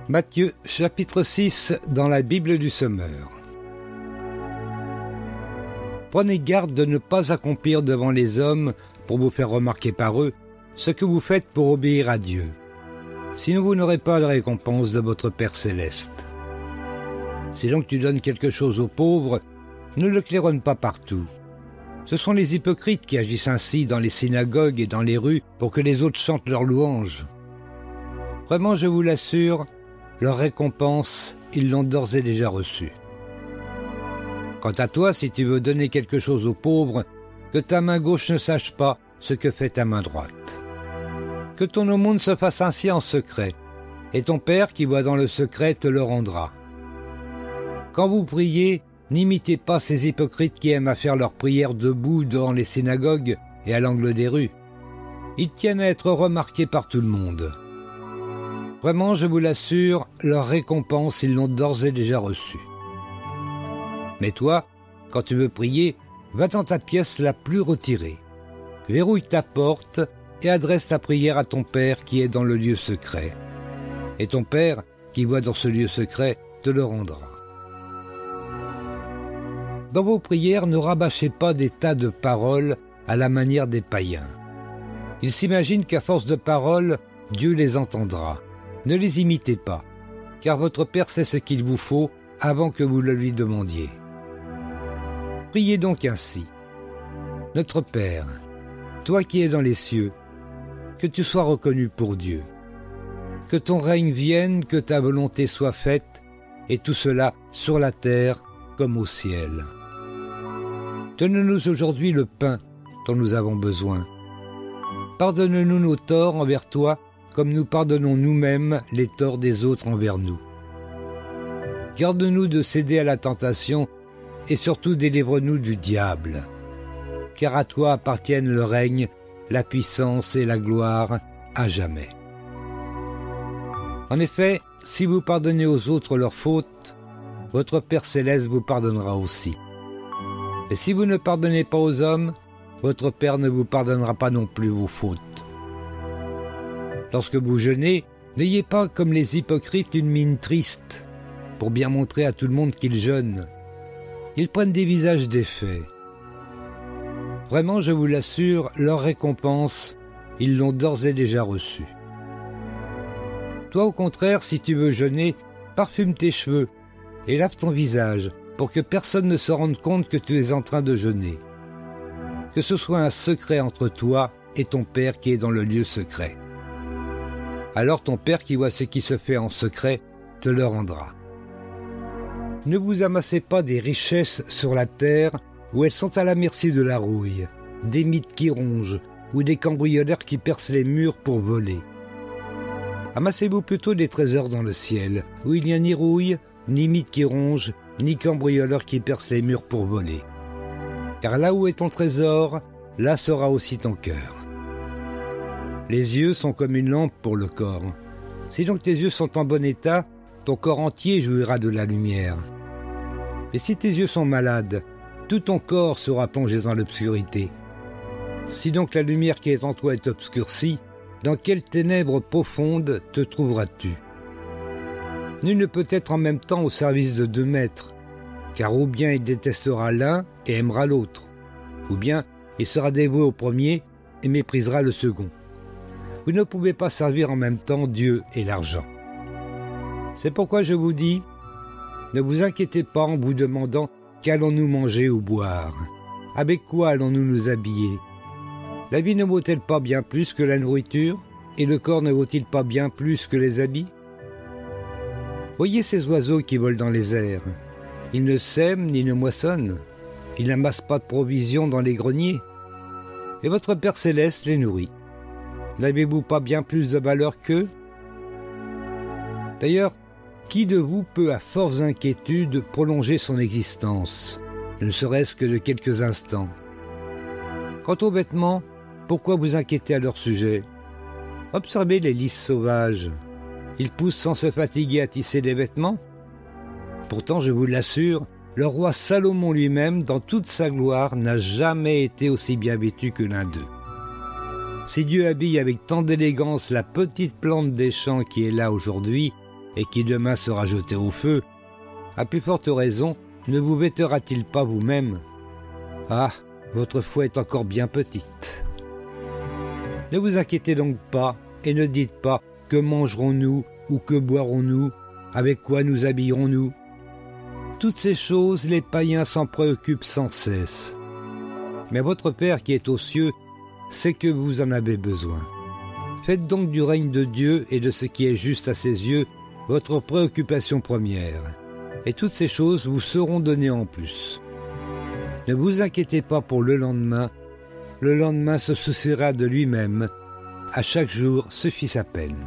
Matthieu chapitre 6 dans la Bible du Semeur. Prenez garde de ne pas accomplir devant les hommes, pour vous faire remarquer par eux, ce que vous faites pour obéir à Dieu. Sinon vous n'aurez pas de récompense de votre Père céleste. Si donc tu donnes quelque chose aux pauvres, ne le claironne pas partout. Ce sont les hypocrites qui agissent ainsi dans les synagogues et dans les rues pour que les autres chantent leurs louanges. Vraiment, je vous l'assure, leur récompense, ils l'ont d'ores et déjà reçue. Quant à toi, si tu veux donner quelque chose aux pauvres, que ta main gauche ne sache pas ce que fait ta main droite. Que ton aumône se fasse ainsi en secret, et ton Père qui voit dans le secret te le rendra. Quand vous priez, n'imitez pas ces hypocrites qui aiment à faire leurs prières debout dans les synagogues et à l'angle des rues. Ils tiennent à être remarqués par tout le monde. Vraiment, je vous l'assure, leur récompense, ils l'ont d'ores et déjà reçue. Mais toi, quand tu veux prier, va dans ta pièce la plus retirée. Verrouille ta porte et adresse ta prière à ton Père qui est dans le lieu secret. Et ton Père, qui voit dans ce lieu secret, te le rendra. Dans vos prières, ne rabâchez pas des tas de paroles à la manière des païens. Ils s'imaginent qu'à force de paroles, Dieu les entendra. Ne les imitez pas, car votre Père sait ce qu'il vous faut avant que vous le lui demandiez. Priez donc ainsi. Notre Père, toi qui es dans les cieux, que tu sois reconnu pour Dieu. Que ton règne vienne, que ta volonté soit faite, et tout cela sur la terre comme au ciel. Donne-nous aujourd'hui le pain dont nous avons besoin. Pardonne-nous nos torts envers toi, comme nous pardonnons nous-mêmes les torts des autres envers nous. Garde-nous de céder à la tentation et surtout délivre-nous du diable. Car à toi appartiennent le règne, la puissance et la gloire à jamais. En effet, si vous pardonnez aux autres leurs fautes, votre Père céleste vous pardonnera aussi. Et si vous ne pardonnez pas aux hommes, votre Père ne vous pardonnera pas non plus vos fautes. Lorsque vous jeûnez, n'ayez pas comme les hypocrites une mine triste, pour bien montrer à tout le monde qu'ils jeûnent. Ils prennent des visages défaits. Vraiment, je vous l'assure, leur récompense, ils l'ont d'ores et déjà reçue. Toi, au contraire, si tu veux jeûner, parfume tes cheveux et lave ton visage, pour que personne ne se rende compte que tu es en train de jeûner. Que ce soit un secret entre toi et ton Père qui est dans le lieu secret. Alors ton Père qui voit ce qui se fait en secret te le rendra. Ne vous amassez pas des richesses sur la terre où elles sont à la merci de la rouille, des mythes qui rongent ou des cambrioleurs qui percent les murs pour voler. Amassez-vous plutôt des trésors dans le ciel, où il n'y a ni rouille, ni mythes qui rongent, ni cambrioleurs qui percent les murs pour voler. Car là où est ton trésor, là sera aussi ton cœur. Les yeux sont comme une lampe pour le corps. Si donc tes yeux sont en bon état, ton corps entier jouira de la lumière. Et si tes yeux sont malades, tout ton corps sera plongé dans l'obscurité. Si donc la lumière qui est en toi est obscurcie, dans quelles ténèbres profondes te trouveras-tu? Nul ne peut être en même temps au service de deux maîtres, car ou bien il détestera l'un et aimera l'autre, ou bien il sera dévoué au premier et méprisera le second. Vous ne pouvez pas servir en même temps Dieu et l'argent. C'est pourquoi je vous dis, ne vous inquiétez pas en vous demandant qu'allons-nous manger ou boire? Avec quoi allons-nous nous habiller? La vie ne vaut-elle pas bien plus que la nourriture? Et le corps ne vaut-il pas bien plus que les habits? Voyez ces oiseaux qui volent dans les airs. Ils ne sèment ni ne moissonnent. Ils n'amassent pas de provisions dans les greniers. Et votre Père céleste les nourrit. N'avez-vous pas bien plus de valeur qu'eux? D'ailleurs, qui de vous peut à fortes inquiétudes prolonger son existence, ne serait-ce que de quelques instants? Quant aux vêtements, pourquoi vous inquiéter à leur sujet? Observez les lys sauvages. Ils poussent sans se fatiguer à tisser des vêtements. Pourtant, je vous l'assure, le roi Salomon lui-même, dans toute sa gloire, n'a jamais été aussi bien vêtu que l'un d'eux. Si Dieu habille avec tant d'élégance la petite plante des champs qui est là aujourd'hui, et qui demain sera jeté au feu, à plus forte raison, ne vous vêtera-t-il pas vous-même? Ah, votre foi est encore bien petite. Ne vous inquiétez donc pas et ne dites pas « que mangerons-nous ou que boirons-nous, avec quoi nous habillerons-nous » Toutes ces choses, les païens s'en préoccupent sans cesse. Mais votre Père qui est aux cieux sait que vous en avez besoin. Faites donc du règne de Dieu et de ce qui est juste à ses yeux votre préoccupation première, et toutes ces choses vous seront données en plus. Ne vous inquiétez pas pour le lendemain se souciera de lui-même, à chaque jour suffit sa peine.